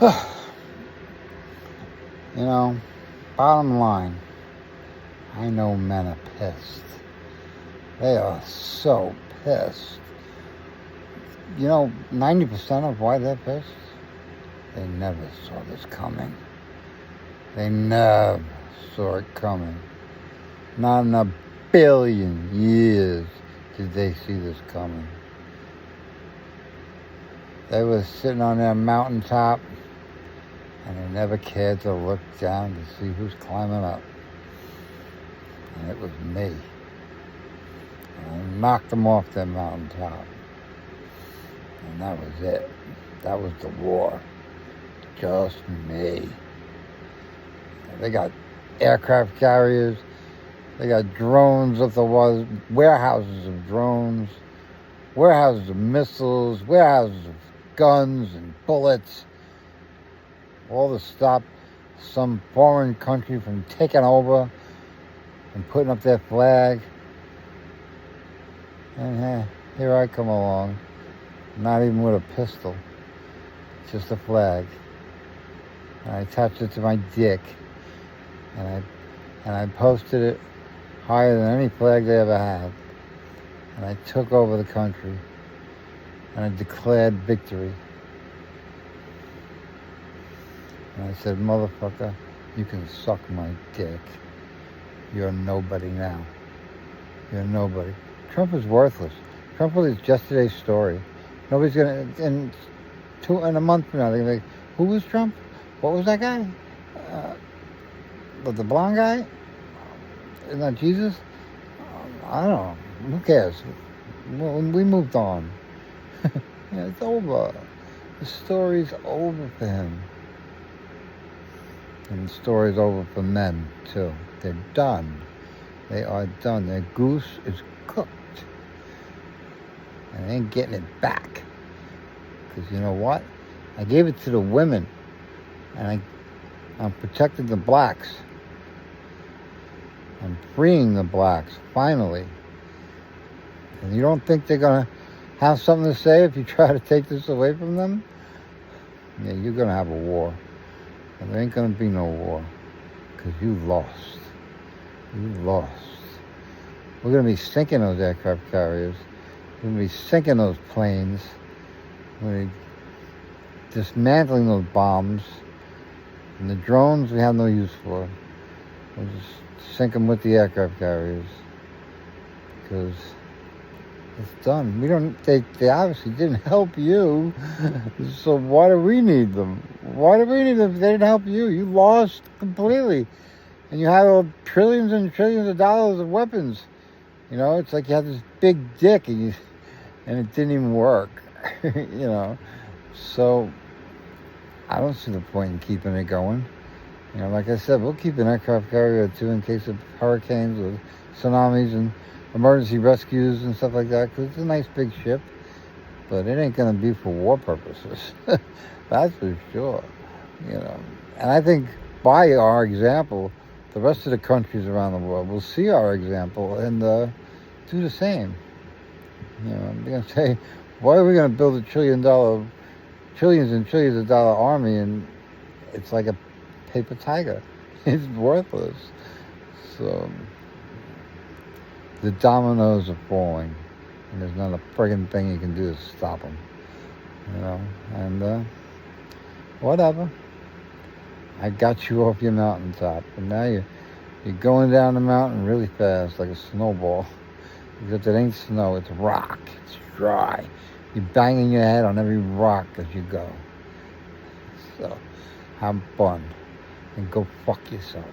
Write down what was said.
You know, bottom line, I know men are pissed. They are so pissed. 90% of why they're pissed, they never saw this coming. They never saw it coming. Not in a billion years did they see this coming. They were sitting on their mountaintop, and they never cared to look down to see who's climbing up. And it was me. And I knocked them off their mountaintop. And that was it. That was the war. Just me. They got aircraft carriers. They got drones up the walls, warehouses of drones, warehouses of missiles, warehouses of guns and bullets. All to stop some foreign country from taking over and putting up their flag. And here I come along, not even with a pistol, just a flag. And I attached it to my dick, and I posted it higher than any flag they ever had. And I took over the country, and I declared victory. And I said, motherfucker, you can suck my dick. You're nobody now. You're nobody. Trump is worthless. Trump was yesterday's story. Nobody's gonna, in a month from now, they're gonna be like, who was Trump? What was that guy? The blonde guy? Isn't that Jesus? I don't know. Who cares? We moved on. Yeah, it's over. The story's over for him. And the story's over for men, too. They're done. They are done. Their goose is cooked. And they ain't getting it back. Because you know what? I gave it to the women. And I'm protecting the blacks. I'm freeing the blacks, finally. And you don't think they're going to have something to say if you try to take this away from them? Yeah, you're going to have a war. And there ain't going to be no war. Because you lost. You lost. We're going to be sinking those aircraft carriers. We're going to be sinking those planes. We're going to be dismantling those bombs. And the drones we have no use for. We'll just sink them with the aircraft carriers. Because it's done. They obviously didn't help you. So why do we need them? Why do we need them if they didn't help you? You lost completely. And you have trillions and trillions of dollars of weapons. It's like you had this big dick and it didn't even work. So I don't see the point in keeping it going. Like I said, we'll keep an aircraft carrier or two in case of hurricanes or tsunamis and emergency rescues and stuff like that, because it's a nice big ship, but it ain't going to be for war purposes. That's for sure. And I think by our example, the rest of the countries around the world will see our example and do the same. They're going to say, why are we going to build a trillions and trillions of dollar army and it's like a paper tiger? It's worthless. So the dominoes are falling, and there's not a friggin' thing you can do to stop them. And whatever. I got you off your mountaintop, and now you're going down the mountain really fast, like a snowball. Except it ain't snow, it's rock. It's dry. You're banging your head on every rock as you go. So, have fun, and go fuck yourself.